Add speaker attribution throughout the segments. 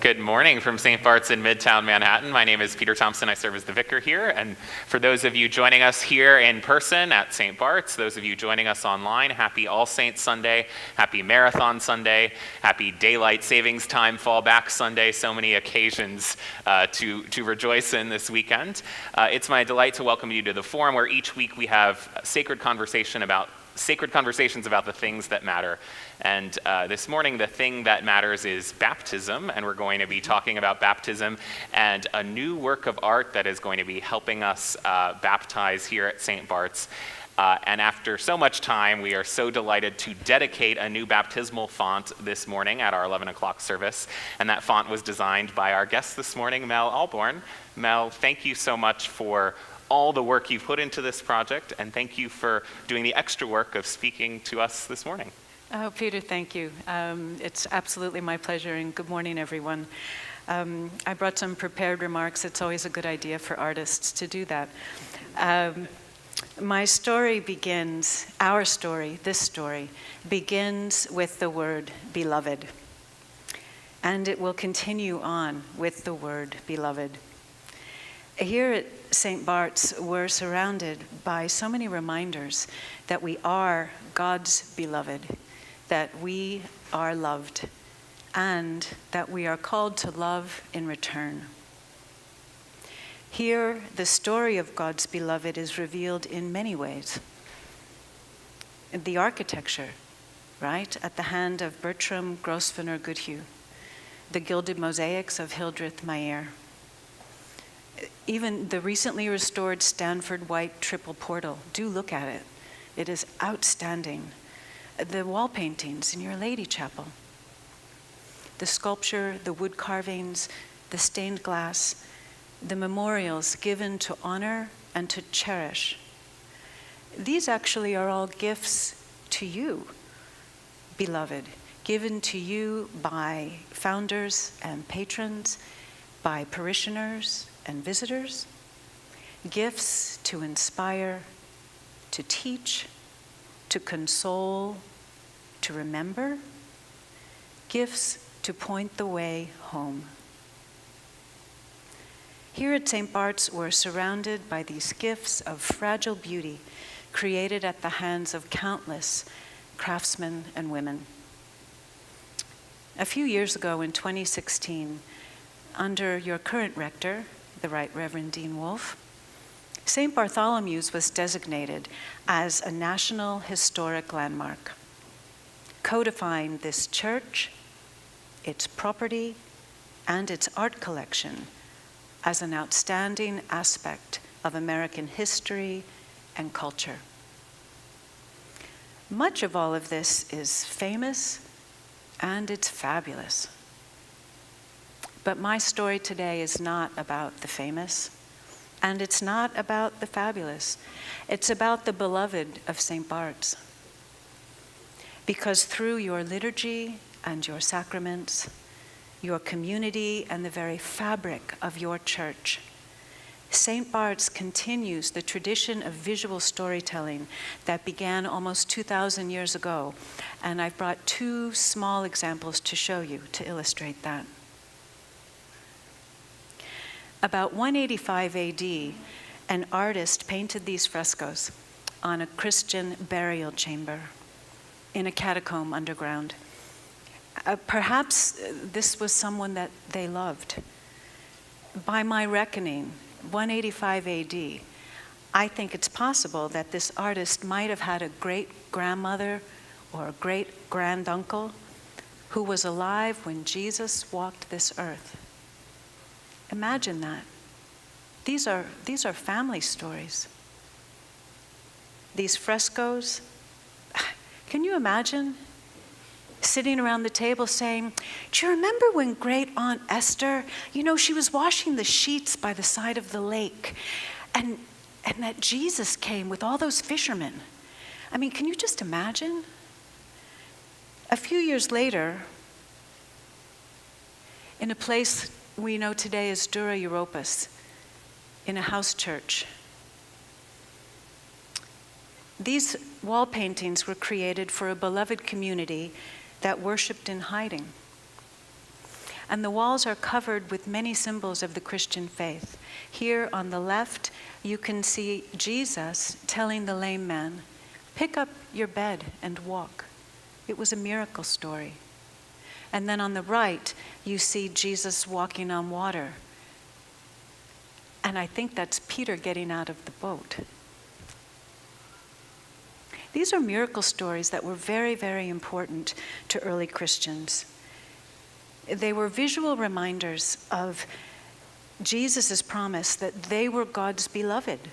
Speaker 1: Good morning from St. Bart's in Midtown Manhattan. My name is Peter Thompson. I serve as the vicar here. And for those of you joining us here in person at St. Bart's, those of you joining us online, happy All Saints Sunday, happy Marathon Sunday, happy Daylight Savings Time Fallback Sunday. So many occasions to rejoice in this weekend. It's my delight to welcome you to the forum where each week we have sacred conversations about the things that matter. And this morning, the thing that matters is baptism, and we're going to be talking about baptism and a new work of art that is going to be helping us baptize here at St. Bart's. And after so much time, we are so delighted to dedicate a new baptismal font this morning at our 11 o'clock service. And that font was designed by our guest this morning, Mel Alborn. Mel, thank you so much for all the work you've put into this project, and thank you for doing the extra work of speaking to us this morning.
Speaker 2: Oh, Peter, thank you. It's absolutely my pleasure, and good morning, everyone. I brought some prepared remarks. It's always a good idea for artists to do that. Our story begins with the word beloved, and it will continue on with the word beloved. Here at St. Bart's, we're surrounded by so many reminders that we are God's beloved, that we are loved, and that we are called to love in return. Here, the story of God's beloved is revealed in many ways. The architecture, right, at the hand of Bertram Grosvenor Goodhue, the gilded mosaics of Hildreth Mayer, even the recently restored Stanford White triple portal. Do look at it. It is outstanding. The wall paintings in your Lady Chapel, the sculpture, the wood carvings, the stained glass, the memorials given to honor and to cherish. These actually are all gifts to you, beloved, given to you by founders and patrons, by parishioners and visitors, gifts to inspire, to teach, to console, to remember, gifts to point the way home. Here at St. Bart's, we're surrounded by these gifts of fragile beauty created at the hands of countless craftsmen and women. A few years ago in 2016, under your current rector, the Right Reverend Dean Wolfe, St. Bartholomew's was designated as a National Historic Landmark, codifying this church, its property, and its art collection as an outstanding aspect of American history and culture. Much of all of this is famous and it's fabulous. But my story today is not about the famous, and it's not about the fabulous. It's about the beloved of St. Bart's. Because through your liturgy and your sacraments, your community and the very fabric of your church, St. Bart's continues the tradition of visual storytelling that began almost 2,000 years ago. And I've brought two small examples to show you to illustrate that. About 185 AD, an artist painted these frescoes on a Christian burial chamber in a catacomb underground. Perhaps this was someone that they loved. By my reckoning, 185 AD, I think it's possible that this artist might have had a great-grandmother or a great-granduncle who was alive when Jesus walked this earth. Imagine that. These are family stories. These frescoes, can you imagine sitting around the table saying, do you remember when great Aunt Esther, she was washing the sheets by the side of the lake, and that Jesus came with all those fishermen? I mean, can you just imagine? A few years later, in a place we know today as Dura Europos, in a house church. These wall paintings were created for a beloved community that worshiped in hiding. And the walls are covered with many symbols of the Christian faith. Here on the left, you can see Jesus telling the lame man, "Pick up your bed and walk." It was a miracle story. And then on the right, you see Jesus walking on water. And I think that's Peter getting out of the boat. These are miracle stories that were very, very important to early Christians. They were visual reminders of Jesus' promise that they were God's beloved,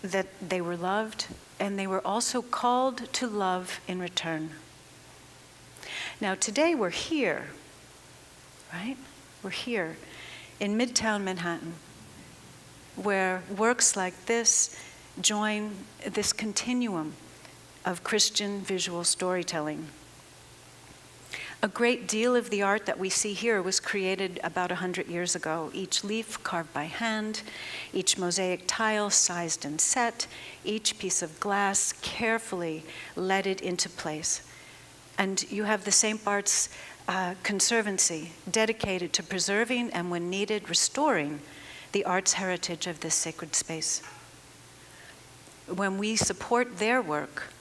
Speaker 2: that they were loved, and they were also called to love in return. Now, today we're here, right? We're here in Midtown Manhattan, where works like this join this continuum of Christian visual storytelling. A great deal of the art that we see here was created about 100 years ago. Each leaf carved by hand, each mosaic tile sized and set, each piece of glass carefully leaded into place. And you have the St. Bart's Conservancy dedicated to preserving and, when needed, restoring the arts heritage of this sacred space. When we support their work,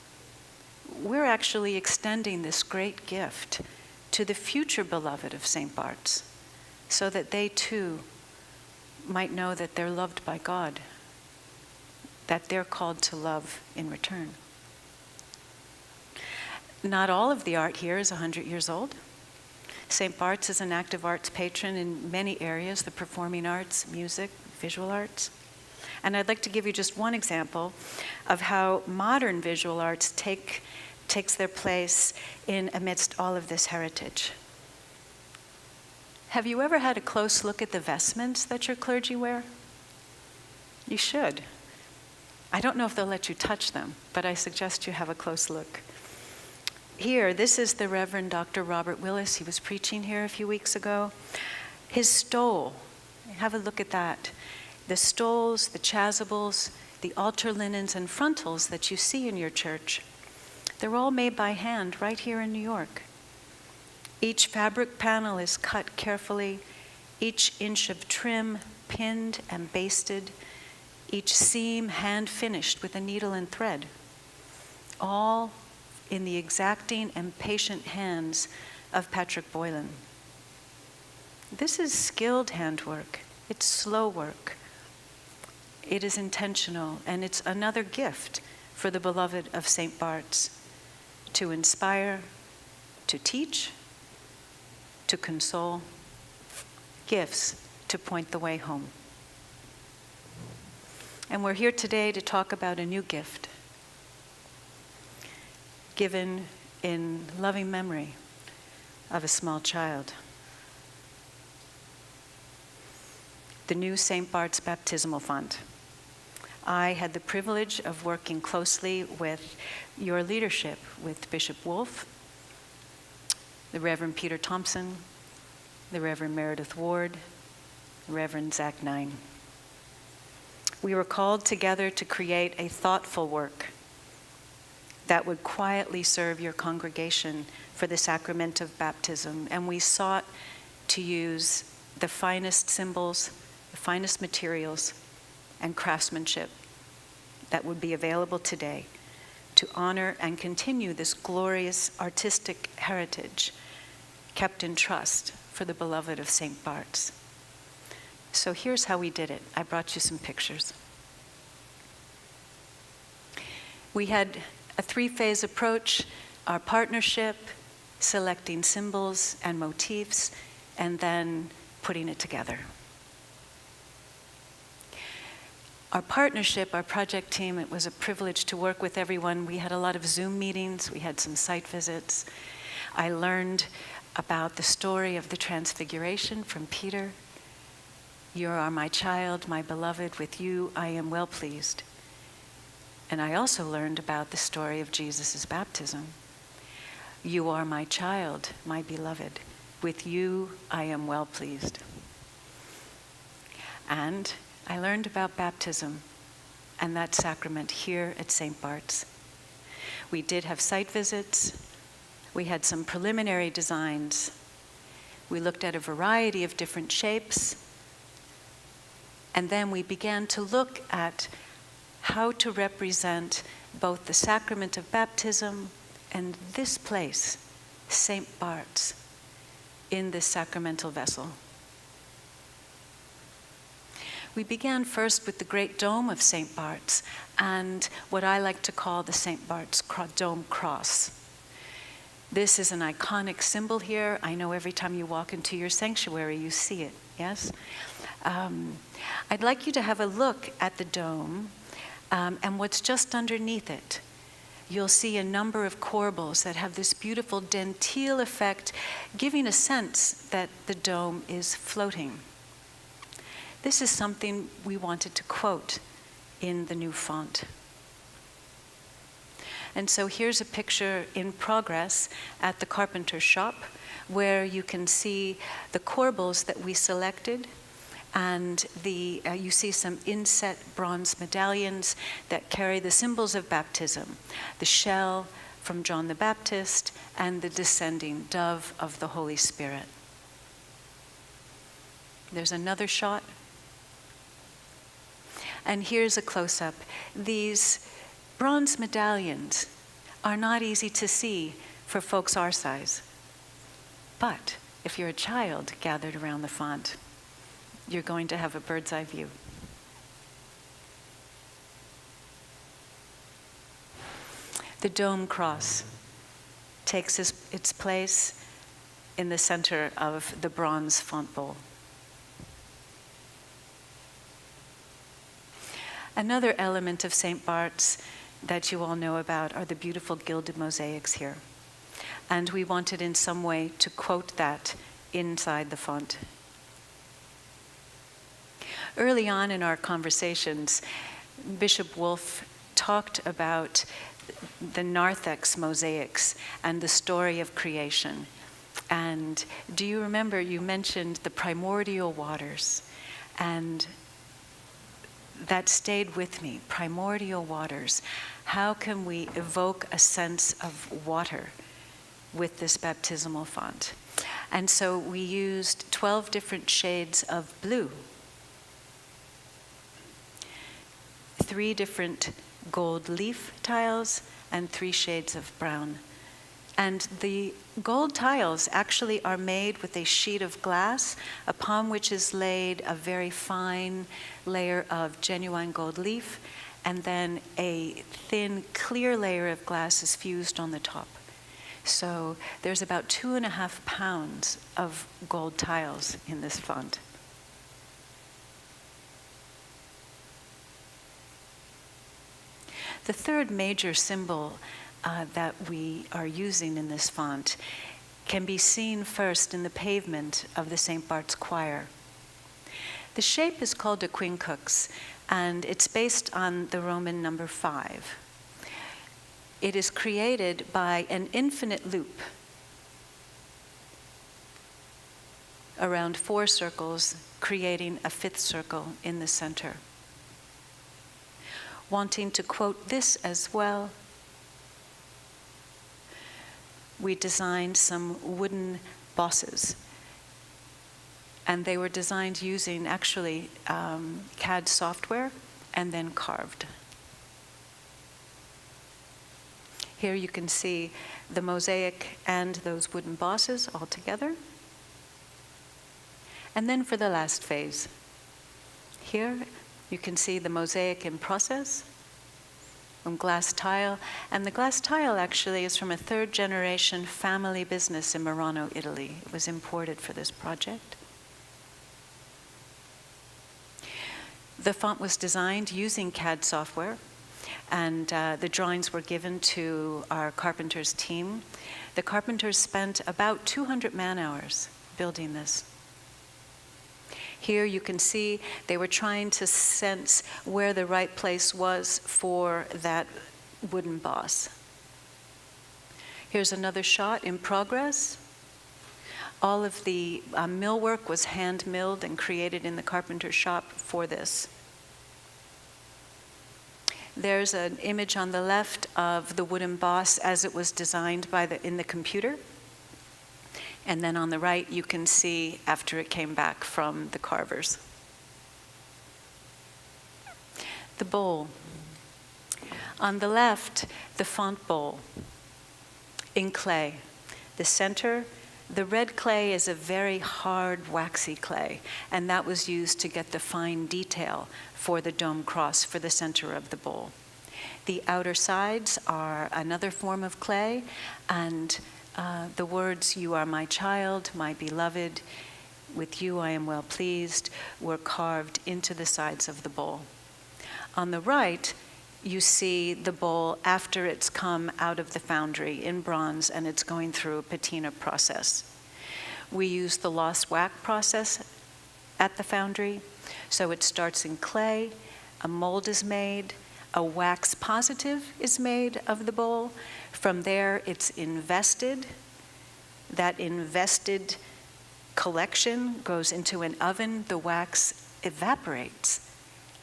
Speaker 2: we're actually extending this great gift to the future beloved of St. Bart's, so that they too might know that they're loved by God, that they're called to love in return. Not all of the art here is 100 years old. St. Bart's is an active arts patron in many areas, the performing arts, music, visual arts. And I'd like to give you just one example of how modern visual arts takes their place in amidst all of this heritage. Have you ever had a close look at the vestments that your clergy wear? You should. I don't know if they'll let you touch them, but I suggest you have a close look. Here, this is the Reverend Dr. Robert Willis. He was preaching here a few weeks ago. His stole, have a look at that. The stoles, the chasubles, the altar linens and frontals that you see in your church, they're all made by hand right here in New York. Each fabric panel is cut carefully, each inch of trim pinned and basted, each seam hand finished with a needle and thread, all in the exacting and patient hands of Patrick Boylan. This is skilled handwork. It's slow work. It is intentional, and it's another gift for the beloved of St. Bart's, to inspire, to teach, to console, gifts to point the way home. And we're here today to talk about a new gift given in loving memory of a small child. The new St. Bart's Baptismal Font. I had the privilege of working closely with your leadership, with Bishop Wolf, the Reverend Peter Thompson, the Reverend Meredith Ward, the Reverend Zach Nine. We were called together to create a thoughtful work that would quietly serve your congregation for the sacrament of baptism. And we sought to use the finest symbols, the finest materials, and craftsmanship that would be available today to honor and continue this glorious artistic heritage kept in trust for the beloved of St. Bart's. So here's how we did it. I brought you some pictures. We had a three-phase approach: our partnership, selecting symbols and motifs, and then putting it together. Our partnership, our project team, it was a privilege to work with everyone. We had a lot of Zoom meetings, we had some site visits. I learned about the story of the Transfiguration from Peter. You are my child, my beloved, with you I am well pleased. And I also learned about the story of Jesus' baptism. You are my child, my beloved. With you I am well pleased. And I learned about baptism and that sacrament here at St. Bart's. We did have site visits. We had some preliminary designs. We looked at a variety of different shapes. And then we began to look at how to represent both the sacrament of baptism and this place, St. Bart's, in this sacramental vessel. We began first with the great dome of St. Bart's and what I like to call the St. Bart's dome cross. This is an iconic symbol here. I know every time you walk into your sanctuary, you see it, yes? I'd like you to have a look at the dome and what's just underneath it. You'll see a number of corbels that have this beautiful dentile effect, giving a sense that the dome is floating. This is something we wanted to quote in the new font. And so here's a picture in progress at the carpenter's shop where you can see the corbels that we selected, and you see some inset bronze medallions that carry the symbols of baptism, the shell from John the Baptist and the descending dove of the Holy Spirit. There's another shot. And here's a close-up. These bronze medallions are not easy to see for folks our size. But if you're a child gathered around the font, you're going to have a bird's eye view. The dome cross takes its place in the center of the bronze font bowl. Another element of St. Bart's that you all know about are the beautiful gilded mosaics here. And we wanted in some way to quote that inside the font. Early on in our conversations, Bishop Wolf talked about the narthex mosaics and the story of creation. And do you remember you mentioned the primordial waters? And that stayed with me, primordial waters. How can we evoke a sense of water with this baptismal font? And so we used 12 different shades of blue, 3 different gold leaf tiles, and 3 shades of brown. And the gold tiles actually are made with a sheet of glass upon which is laid a very fine layer of genuine gold leaf, and then a thin, clear layer of glass is fused on the top. So there's about 2.5 pounds of gold tiles in this font. The third major symbol that we are using in this font can be seen first in the pavement of the St. Bart's choir. The shape is called a quincux, and it's based on the Roman number 5. It is created by an infinite loop around 4 circles, creating a 5th circle in the center. Wanting to quote this as well, we designed some wooden bosses. And they were designed using actually CAD software and then carved. Here you can see the mosaic and those wooden bosses all together. And then for the last phase, here you can see the mosaic in process from glass tile. And the glass tile actually is from a 3rd generation family business in Murano, Italy. It was imported for this project. The font was designed using CAD software, and the drawings were given to our carpenters team. The carpenters spent about 200 man-hours building this. Here you can see they were trying to sense where the right place was for that wooden boss. Here's another shot in progress. All of the millwork was hand-milled and created in the carpenter's shop for this. There's an image on the left of the wooden boss as it was designed in the computer. And then on the right, you can see after it came back from the carvers. The bowl. On the left, the font bowl in clay. The center, the red clay is a very hard, waxy clay, and that was used to get the fine detail for the dome cross for the center of the bowl. The outer sides are another form of clay, and the words, "You are my child, my beloved, with you I am well pleased," were carved into the sides of the bowl. On the right, you see the bowl after it's come out of the foundry in bronze and it's going through a patina process. We use the lost wax process at the foundry, so it starts in clay, a mold is made, a wax positive is made of the bowl. From there, it's invested. That invested collection goes into an oven. The wax evaporates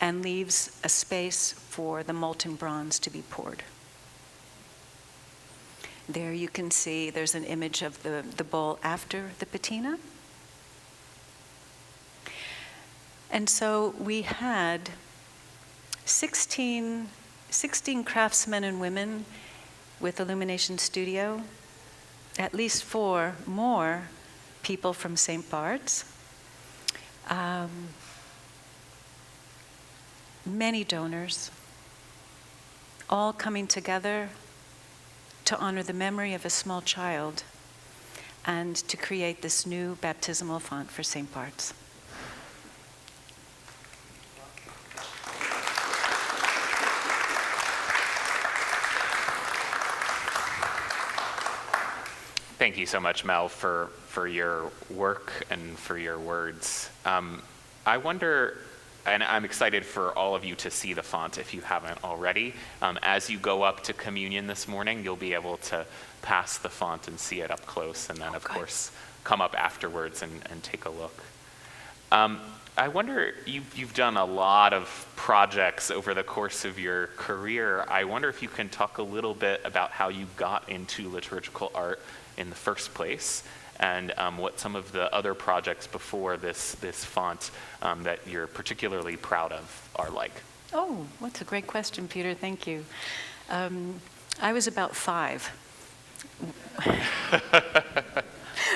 Speaker 2: and leaves a space for the molten bronze to be poured. There you can see there's an image of the bowl after the patina. And so we had 16 craftsmen and women with Illumination Studio, at least 4 more people from St. Bart's, many donors, all coming together to honor the memory of a small child and to create this new baptismal font for St. Bart's.
Speaker 1: Thank you so much, Mel, for your work and for your words. I wonder, and I'm excited for all of you to see the font if you haven't already. As you go up to communion this morning, you'll be able to pass the font and see it up close, and then, of course, come up afterwards and take a look. I wonder, you've done a lot of projects over the course of your career. I wonder if you can talk a little bit about how you got into liturgical art in the first place, and what some of the other projects before this font that you're particularly proud of are like.
Speaker 2: Oh, that's a great question, Peter. Thank you. I was about 5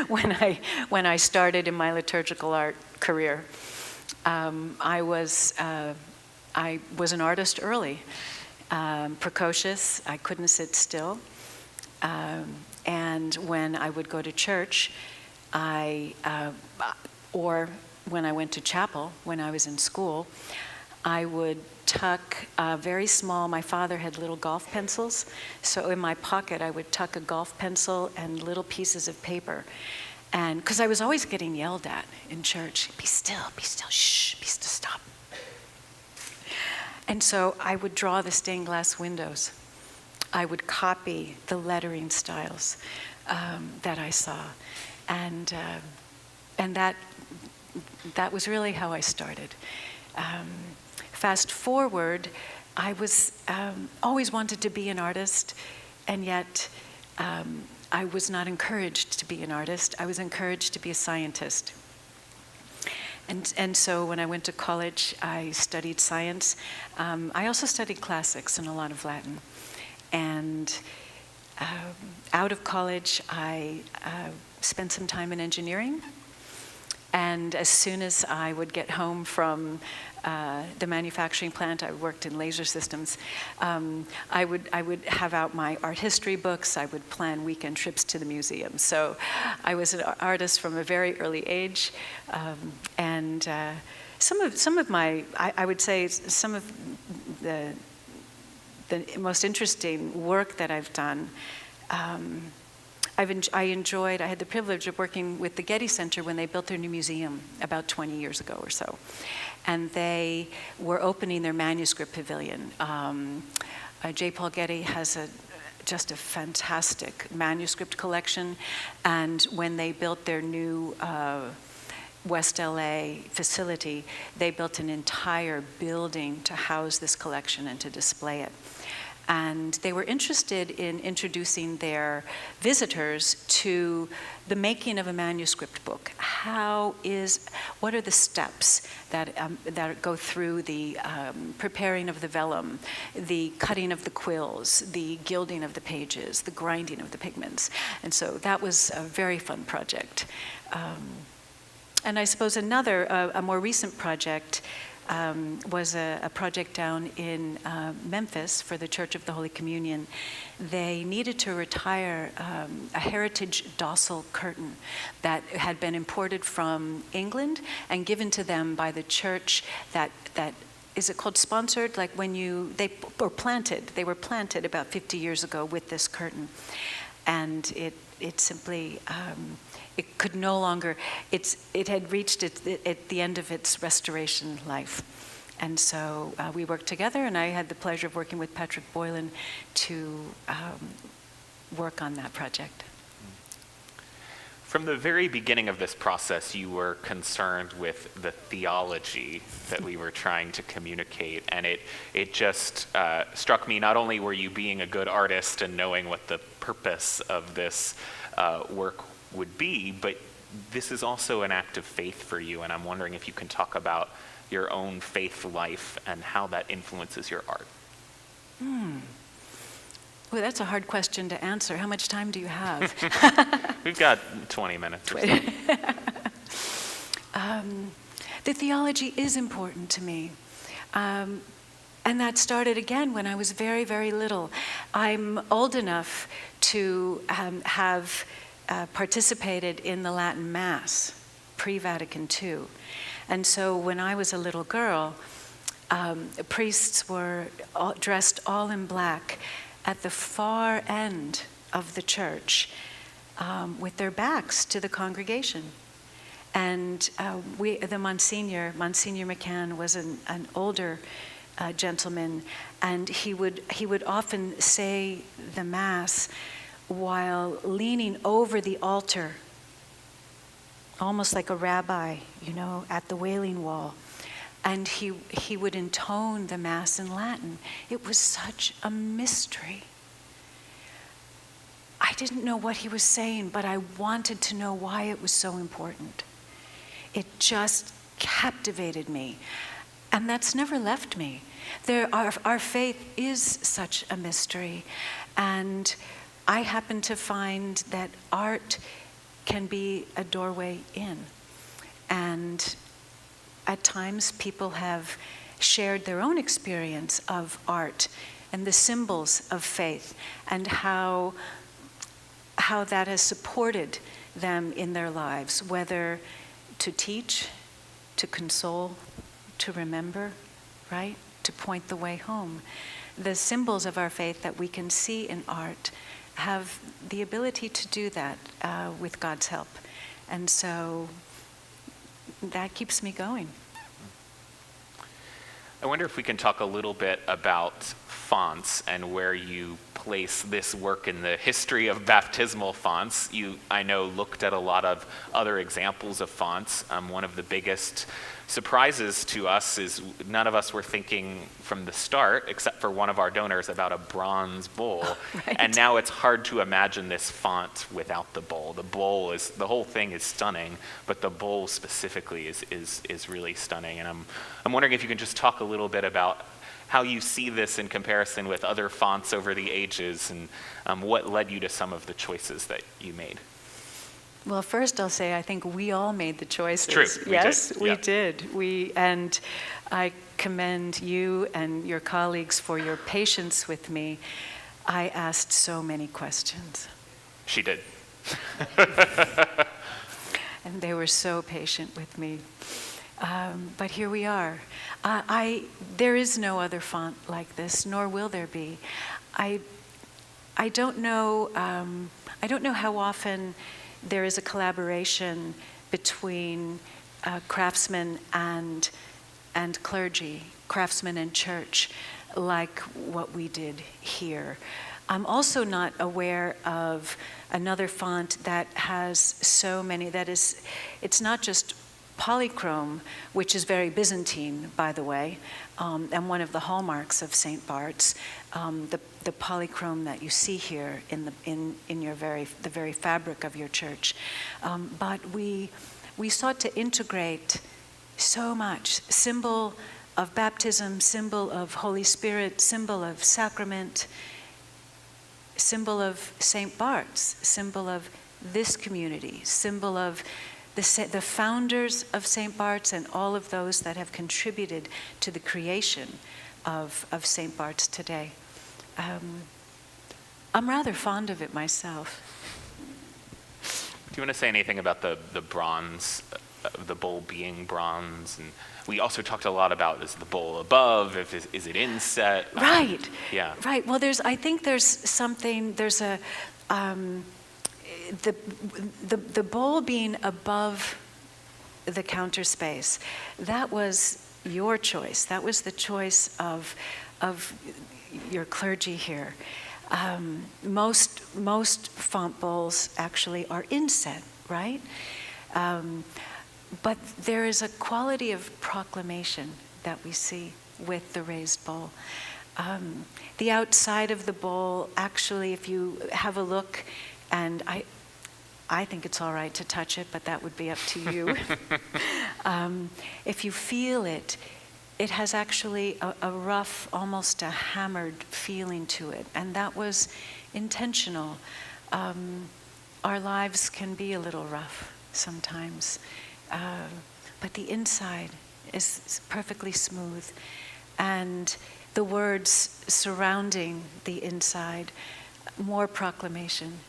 Speaker 2: when I started in my liturgical art career. I was an artist early, precocious. I couldn't sit still. And when I would go to church, or when I went to chapel, when I was in school, I would tuck very small, my father had little golf pencils, so in my pocket I would tuck a golf pencil and little pieces of paper. And because I was always getting yelled at in church, be still, shh, be still, stop. And so I would draw the stained glass windows. I would copy the lettering styles that I saw, and that was really how I started. Fast forward, I was always wanted to be an artist, and yet I was not encouraged to be an artist. I was encouraged to be a scientist. And so when I went to college, I studied science. I also studied classics and a lot of Latin. And out of college, I spent some time in engineering. And as soon as I would get home from the manufacturing plant, I worked in laser systems, I would have out my art history books. I would plan weekend trips to the museum. So I was an artist from a very early age. And some of my, I would say some of the most interesting work that I've done, I had the privilege of working with the Getty Center when they built their new museum about 20 years ago or so. And they were opening their manuscript pavilion. J. Paul Getty has just a fantastic manuscript collection. And when they built their new West LA facility, they built an entire building to house this collection and to display it. And they were interested in introducing their visitors to the making of a manuscript book. What are the steps that go through the preparing of the vellum, the cutting of the quills, the gilding of the pages, the grinding of the pigments? And so that was a very fun project. And I suppose another, a more recent project was a project down in Memphis for the Church of the Holy Communion. They needed to retire a heritage docile curtain that had been imported from England and given to them by the church that is it called sponsored? Like when they were planted about 50 years ago with this curtain. And it simply, it could no longer, it had reached at the end of its restoration life. And so we worked together, and I had the pleasure of working with Patrick Boylan to work on that project.
Speaker 1: From the very beginning of this process, you were concerned with the theology that we were trying to communicate, and it just struck me, not only were you being a good artist and knowing what the purpose of this work would be, but this is also an act of faith for you, and I'm wondering if you can talk about your own faith life and how that influences your art.
Speaker 2: Well, that's a hard question to answer. How much time do you have?
Speaker 1: We've got 20 minutes or so.
Speaker 2: The theology is important to me. And that started again when I was very, very little. I'm old enough to have participated in the Latin Mass, pre-Vatican II. And so when I was a little girl, priests were dressed all in black at the far end of the church with their backs to the congregation. And the Monsignor McCann was an older gentleman, and he would often say the Mass while leaning over the altar, almost like a rabbi, at the Wailing Wall. And he would intone the Mass in Latin. It was such a mystery. I didn't know what he was saying, but I wanted to know why it was so important. It just captivated me. And that's never left me. Our faith is such a mystery. And I happen to find that art can be a doorway in. And at times people have shared their own experience of art and the symbols of faith and how that has supported them in their lives, whether to teach, to console, to remember, right? To point the way home. The symbols of our faith that we can see in art have the ability to do that with God's help. And so that keeps me going.
Speaker 1: I wonder if we can talk a little bit about fonts and where you place this work in the history of baptismal fonts. You, I know, looked at a lot of other examples of fonts. One of the biggest surprises to us is none of us were thinking from the start, except for one of our donors, about a bronze bowl.
Speaker 2: Right.
Speaker 1: And now it's hard to imagine this font without the bowl. The whole thing is stunning, but the bowl specifically is really stunning. And I'm wondering if you can just talk a little bit about how you see this in comparison with other fonts over the ages, and what led you to some of the choices that you made.
Speaker 2: Well, first I'll say I think we all made the choices.
Speaker 1: True.
Speaker 2: Yes,
Speaker 1: we
Speaker 2: did. And I commend you and your colleagues for your patience with me. I asked so many questions.
Speaker 1: She did.
Speaker 2: And they were so patient with me. But here we are. There is no other font like this, nor will there be. I don't know how often there is a collaboration between craftsmen and clergy, craftsmen and church, like what we did here. I'm also not aware of another font that has so many, it's not just polychrome, which is very Byzantine, by the way, and one of the hallmarks of St. Bart's, the polychrome that you see here in the very fabric of your church. But we sought to integrate so much, symbol of baptism, symbol of Holy Spirit, symbol of sacrament, symbol of St. Bart's, symbol of this community, symbol of the founders of St. Bart's and all of those that have contributed to the creation of St. Bart's today. I'm rather fond of it myself.
Speaker 1: Do you want to say anything about the bronze, the bowl being bronze? And we also talked a lot about, is the bowl above, is it inset?
Speaker 2: Right.
Speaker 1: Yeah.
Speaker 2: Right. Well, I think there's a, the bowl being above the counter space, that was your choice. That was the choice of your clergy here. Most font bowls actually are inset, right? But there is a quality of proclamation that we see with the raised bowl. The outside of the bowl, actually, if you have a look, and I think it's all right to touch it, but that would be up to you. If you feel it, it has actually a rough, almost a hammered feeling to it, and that was intentional. Our lives can be a little rough sometimes, but the inside is perfectly smooth, and the words surrounding the inside, more proclamation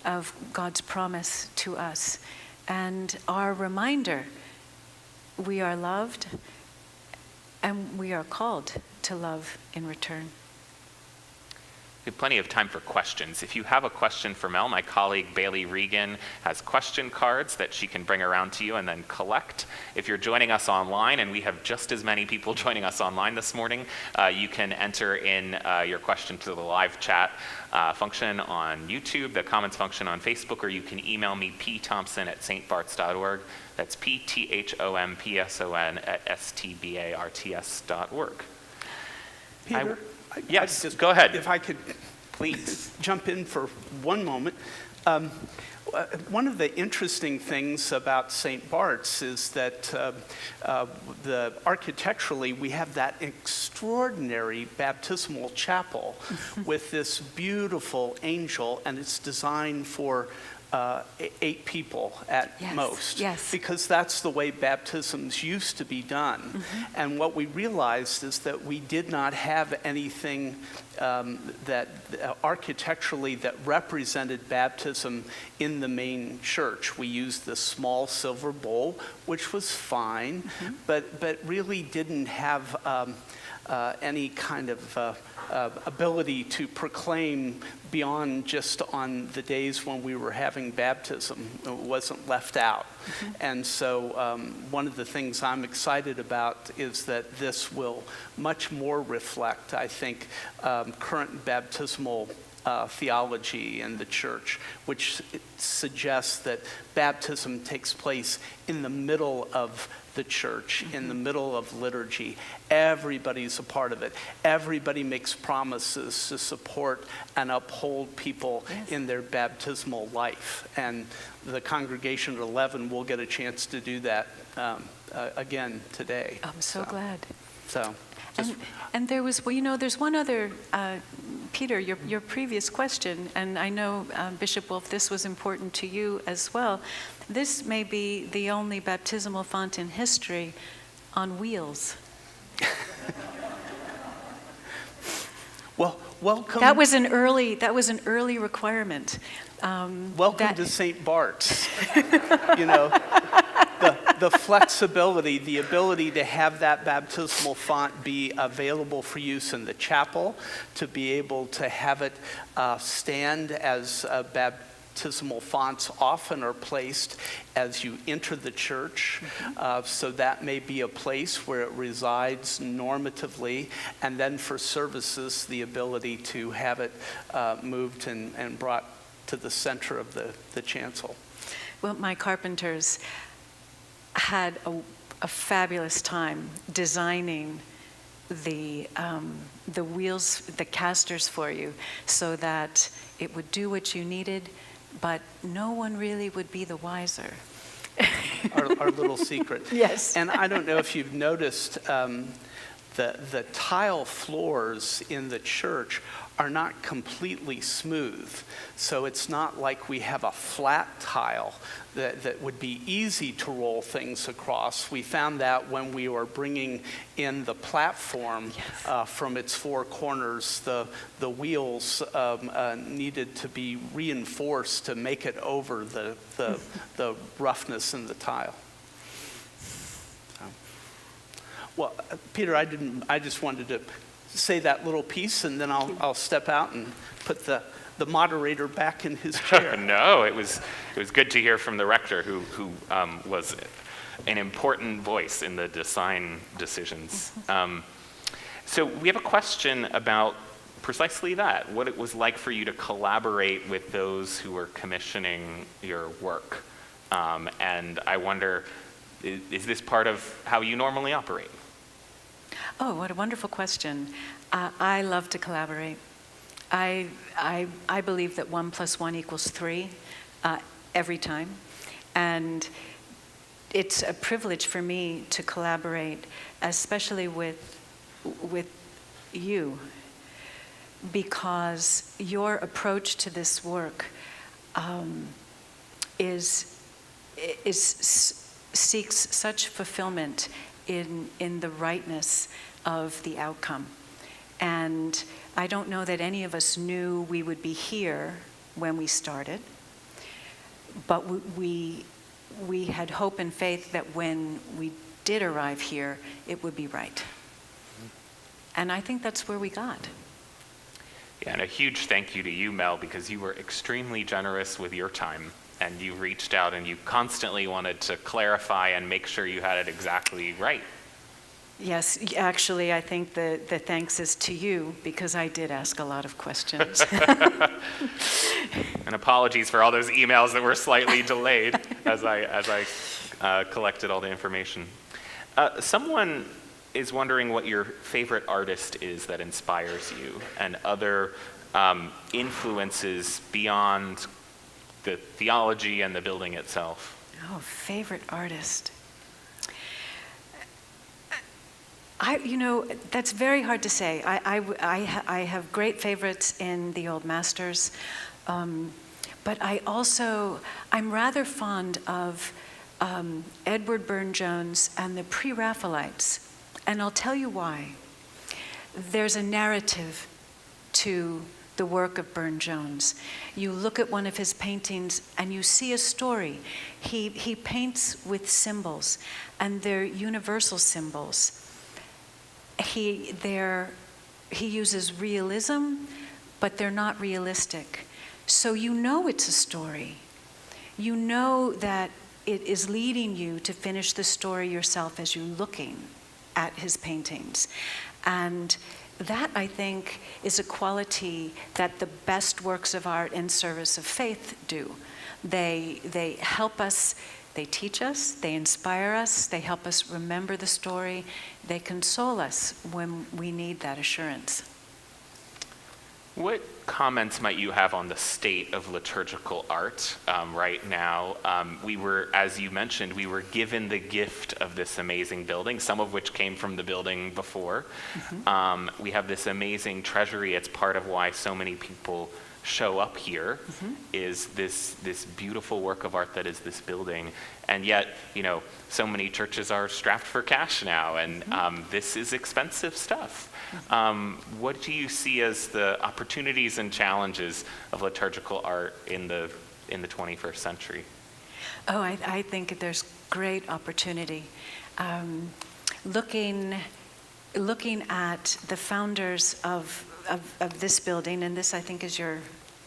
Speaker 2: of God's promise to us, and our reminder, we are loved, and we are called to love in return.
Speaker 1: We have plenty of time for questions. If you have a question for Mel, my colleague Bailey Regan has question cards that she can bring around to you and then collect. If you're joining us online, and we have just as many people joining us online this morning, you can enter in your question to the live chat function on YouTube, the comments function on Facebook, or you can email me, pthompson@stbarts.org. That's pthompson@stbarts.org.
Speaker 3: Peter?
Speaker 1: Yes, go ahead.
Speaker 3: If I could
Speaker 1: please
Speaker 3: jump in for one moment. One of the interesting things about St. Bart's is that architecturally we have that extraordinary baptismal chapel with this beautiful angel, and it's designed for 8 people at most, because that's the way baptisms used to be done. And what we realized is that we did not have anything that architecturally that represented baptism in the main church. We used the small silver bowl, which was fine, but really didn't have any kind of ability to proclaim beyond just on the days when we were having baptism. It wasn't left out. And so one of the things I'm excited about is that this will much more reflect, I think, current baptismal theology in the church, which suggests that baptism takes place in the middle of the church, in the middle of liturgy. Everybody's a part of it. Everybody makes promises to support and uphold people in their baptismal life. And the congregation at 11 will get a chance to do that again today.
Speaker 2: I'm so glad.
Speaker 3: So.
Speaker 2: And there was, well, you know, there's one other, Peter, your previous question, and I know, Bishop Wolf, this was important to you as well. This may be the only baptismal font in history on wheels.
Speaker 3: Well, welcome.
Speaker 2: That was an early requirement.
Speaker 3: Welcome to St. Bart's. You know, the flexibility, the ability to have that baptismal font be available for use in the chapel, to be able to have it stand as baptismal fonts often are placed as you enter the church. So that may be a place where it resides normatively, and then for services, the ability to have it moved and brought to the center of the chancel.
Speaker 2: Well, my carpenters, had a fabulous time designing the wheels, the casters for you, so that it would do what you needed, but no one really would be the wiser.
Speaker 3: Our little secret.
Speaker 2: Yes.
Speaker 3: And I don't know if you've noticed, the tile floors in the church are not completely smooth. So it's not like we have a flat tile that would be easy to roll things across. We found that when we were bringing in the platform from its four corners, the wheels needed to be reinforced to make it over the roughness in the tile. Well, Peter, I just wanted to say that little piece, and then I'll step out and put the moderator back in his chair.
Speaker 1: No, it was good to hear from the rector, who was an important voice in the design decisions. So we have a question about precisely that, what it was like for you to collaborate with those who were commissioning your work. And I wonder, is this part of how you normally operate?
Speaker 2: Oh, what a wonderful question. I love to collaborate. I believe that 1 + 1 = 3 every time. And it's a privilege for me to collaborate, especially with you, because your approach to this work seeks such fulfillment in the rightness of the outcome. And I don't know that any of us knew we would be here when we started, but we had hope and faith that when we did arrive here, it would be right. And I think that's where we got.
Speaker 1: Yeah, and a huge thank you to you, Mel, because you were extremely generous with your time, and you reached out and you constantly wanted to clarify and make sure you had it exactly right.
Speaker 2: Yes, actually, I think the thanks is to you, because I did ask a lot of questions.
Speaker 1: And apologies for all those emails that were slightly delayed as I collected all the information. Someone is wondering what your favorite artist is that inspires you, and other influences beyond the theology and the building itself.
Speaker 2: Oh, favorite artist. That's very hard to say. I have great favorites in the old masters, but I'm rather fond of Edward Burne-Jones and the Pre-Raphaelites, and I'll tell you why. There's a narrative to the work of Burne-Jones. You look at one of his paintings and you see a story. He paints with symbols, and they're universal symbols. He uses realism, but they're not realistic. So you know it's a story. You know that it is leading you to finish the story yourself as you're looking at his paintings. And that, I think, is a quality that the best works of art in service of faith do. They help us. They teach us, they inspire us, they help us remember the story, they console us when we need that assurance.
Speaker 1: What comments might you have on the state of liturgical art right now? We were, as you mentioned, we were given the gift of this amazing building, some of which came from the building before. Mm-hmm. We have this amazing treasury. It's part of why so many people show up here, mm-hmm. is this beautiful work of art that is this building. And yet, so many churches are strapped for cash now, and mm-hmm. This is expensive stuff. Mm-hmm. What do you see as the opportunities and challenges of liturgical art in the 21st century?
Speaker 2: Oh, I think there's great opportunity. Looking at the founders of this building, and this I think is your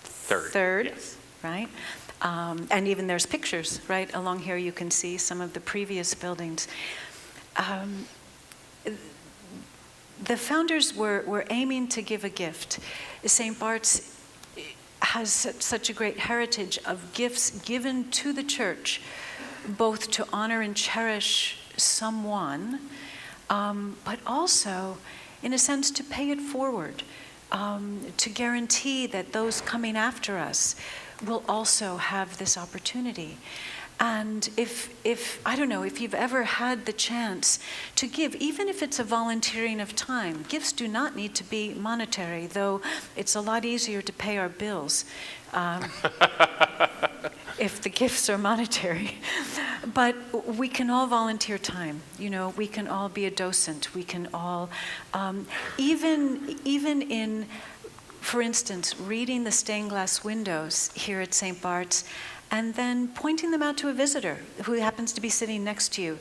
Speaker 2: third,
Speaker 1: yes.
Speaker 2: Right? And even there's pictures, right? Along here you can see some of the previous buildings. The founders were aiming to give a gift. St. Bart's has such a great heritage of gifts given to the church both to honor and cherish someone, but also, in a sense, to pay it forward, to guarantee that those coming after us will also have this opportunity. And if I don't know, if you've ever had the chance to give, even if it's a volunteering of time, gifts do not need to be monetary, though it's a lot easier to pay our bills if the gifts are monetary. But we can all volunteer time. We can all be a docent. We can all, even in, for instance, reading the stained glass windows here at St. Bart's, and then pointing them out to a visitor who happens to be sitting next to you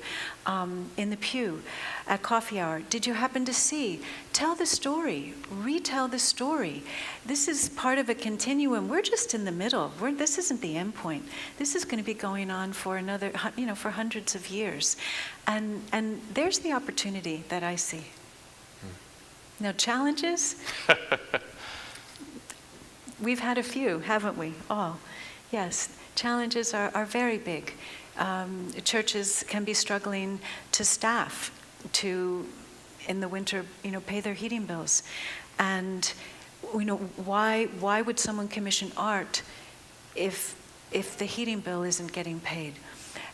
Speaker 2: in the pew at coffee hour. Did you happen to see? Tell the story. Retell the story. This is part of a continuum. We're just in the middle. This isn't the end point. This is going to be going on for another, for hundreds of years. And there's the opportunity that I see. Now, challenges? We've had a few, haven't we? All. Yes. Challenges are very big. Churches can be struggling to staff, to, in the winter, pay their heating bills. And, why would someone commission art if the heating bill isn't getting paid?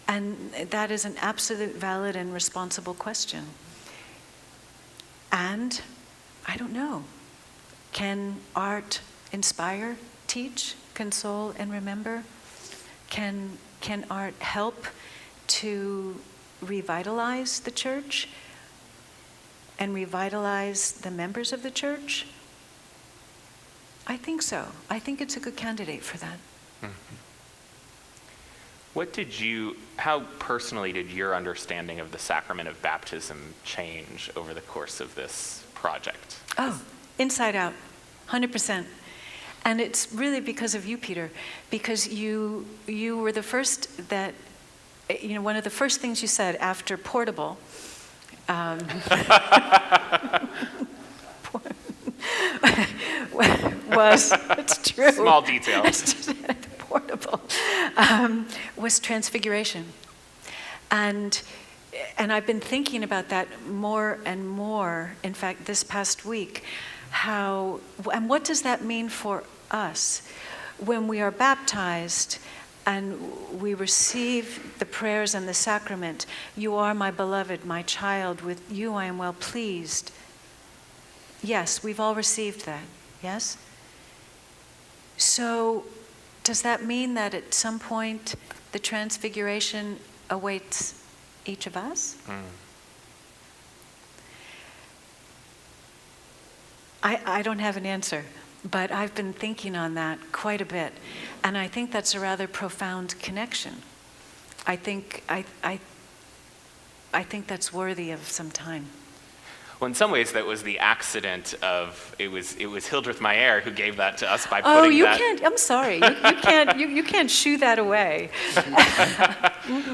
Speaker 2: And that is an absolute valid and responsible question. And, I don't know, can art inspire, teach, console, and remember? Can art help to revitalize the church and revitalize the members of the church? I think so. I think it's a good candidate for that.
Speaker 1: Mm-hmm. How personally did your understanding of the sacrament of baptism change over the course of this project?
Speaker 2: Oh, inside out, 100%. And it's really because of you, Peter, because you were the first that, one of the first things you said after Portable, was, it's true.
Speaker 1: Small detail.
Speaker 2: Portable, was transfiguration. And I've been thinking about that more and more, in fact, this past week, and what does that mean for us when we are baptized and we receive the prayers and the sacrament? You are my beloved, my child, with you I am well pleased. Yes, we've all received that, yes? So does that mean that at some point the transfiguration awaits each of us? I don't have an answer, but I've been thinking on that quite a bit, and I think that's a rather profound connection. I think that's worthy of some time.
Speaker 1: Well, in some ways, that was the accident of it was Hildreth Meyer who gave that to us by putting that.
Speaker 2: Can't. I'm sorry. You can't shoo that away.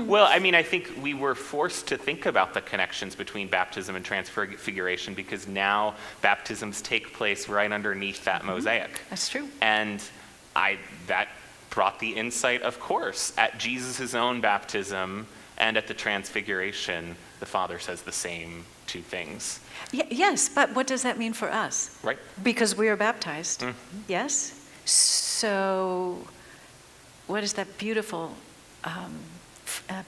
Speaker 1: Well, I think we were forced to think about the connections between baptism and transfiguration because now baptisms take place right underneath that mosaic.
Speaker 2: That's true.
Speaker 1: And that brought the insight, of course, at Jesus' own baptism and at the transfiguration, the Father says the same two things.
Speaker 2: Yes, but what does that mean for us?
Speaker 1: Right.
Speaker 2: Because we are baptized.
Speaker 1: Mm-hmm.
Speaker 2: Yes. So what is that beautiful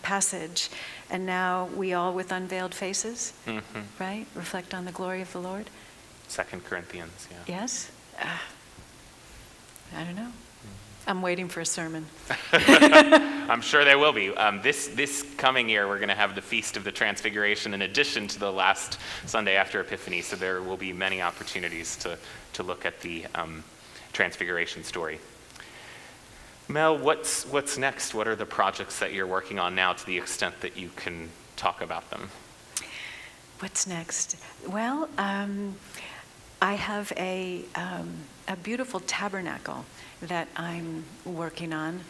Speaker 2: passage? And now we all with unveiled faces,
Speaker 1: Mm-hmm.
Speaker 2: right? Reflect on the glory of the Lord.
Speaker 1: 2 Corinthians, yeah.
Speaker 2: Yes? I don't know. I'm waiting for a sermon.
Speaker 1: I'm sure there will be. This coming year, we're going to have the Feast of the Transfiguration in addition to the last Sunday after Epiphany, so there will be many opportunities to look at the Transfiguration story. Mel, what's next? What are the projects that you're working on now to the extent that you can talk about them?
Speaker 2: What's next? Well, I have a beautiful tabernacle that I'm working on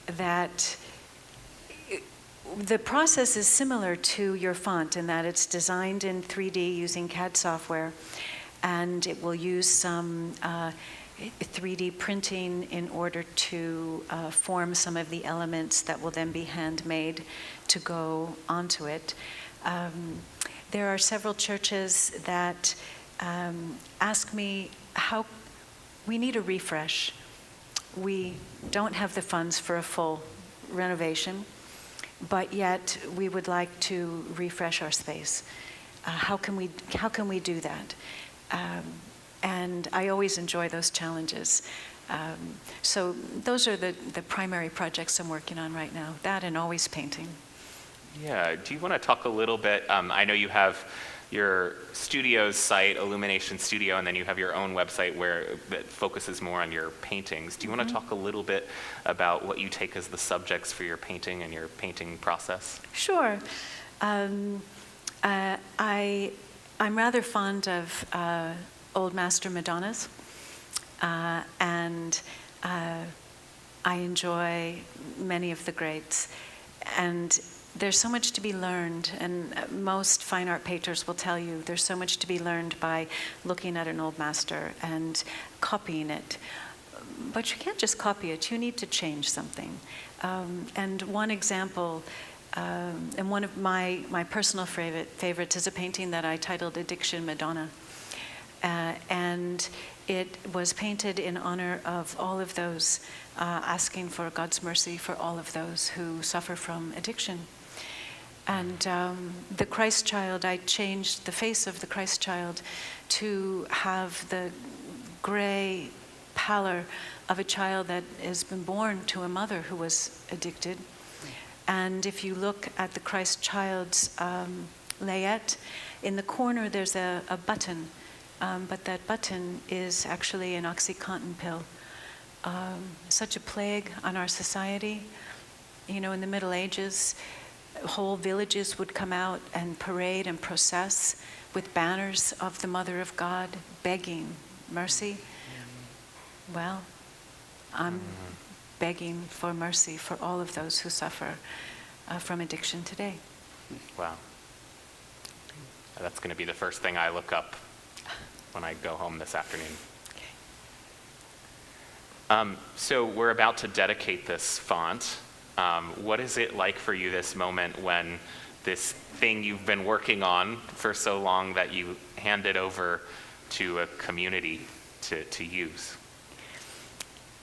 Speaker 2: that the process is similar to your font in that it's designed in 3D using CAD software, and it will use some 3D printing in order to form some of the elements that will then be handmade to go onto it. There are several churches that ask me how we need a refresh. We don't have the funds for a full renovation, but yet we would like to refresh our space. How can we do that? And I always enjoy those challenges. So those are the primary projects I'm working on right now, that and always painting.
Speaker 1: Yeah, do you want to talk a little bit, I know you have your studio's site, Illumination Studio, and then you have your own website that focuses more on your paintings. Do you want to talk a little bit about what you take as the subjects for your painting and your painting process?
Speaker 2: Sure. I'm rather fond of Old Master Madonnas, and I enjoy many of the greats. And there's so much to be learned, and most fine art painters will tell you there's so much to be learned by looking at an old master and copying it. But you can't just copy it, you need to change something. And one example, and one of my personal favorites is a painting that I titled Addiction Madonna. And it was painted in honor of all of those, asking for God's mercy for all of those who suffer from addiction. And the Christ child, I changed the face of the Christ child to have the gray pallor of a child that has been born to a mother who was addicted. And if you look at the Christ child's layette, in the corner there's a button, but that button is actually an OxyContin pill. Such a plague on our society. You know, in the Middle Ages, whole villages would come out and parade and process with banners of the Mother of God, begging mercy. Well, I'm begging for mercy for all of those who suffer from addiction today.
Speaker 1: Wow. That's going to be the first thing I look up when I go home this afternoon. So we're about to dedicate this font. What is it like for you this moment when this thing you've been working on for so long that you hand it over to a community to use?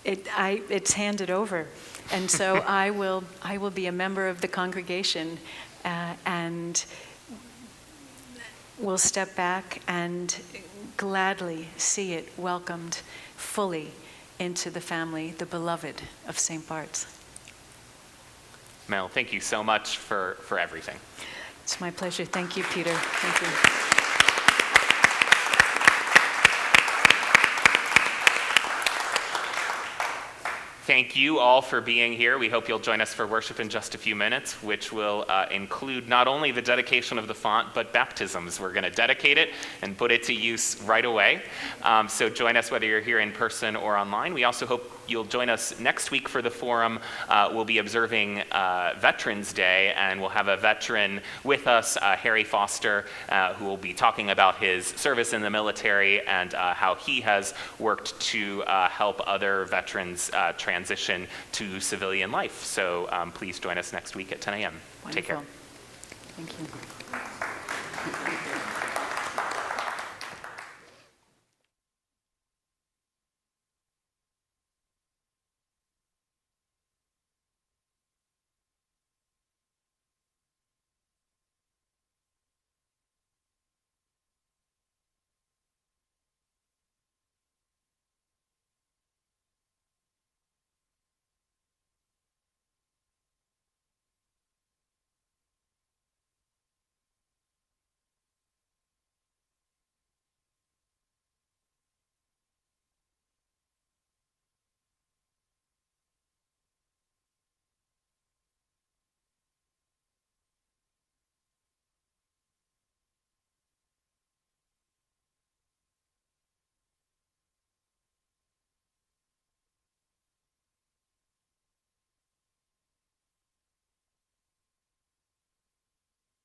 Speaker 2: It's handed over, and so I will be a member of the congregation, and will step back and gladly see it welcomed fully into the family, the beloved of St. Bart's.
Speaker 1: Mel, thank you so much for everything.
Speaker 2: It's my pleasure. Thank you, Peter. Thank you.
Speaker 1: Thank you all for being here. We hope you'll join us for worship in just a few minutes, which will include not only the dedication of the font, but baptisms. We're going to dedicate it and put it to use right away. So join us whether you're here in person or online. We also hope you'll join us next week for the forum. We'll be observing Veterans Day, and we'll have a veteran with us, Harry Foster, who will be talking about his service in the military and how he has worked to help other veterans transition to civilian life. So please join us next week at 10 a.m.
Speaker 2: Wonderful.
Speaker 1: Take care.
Speaker 2: Thank you.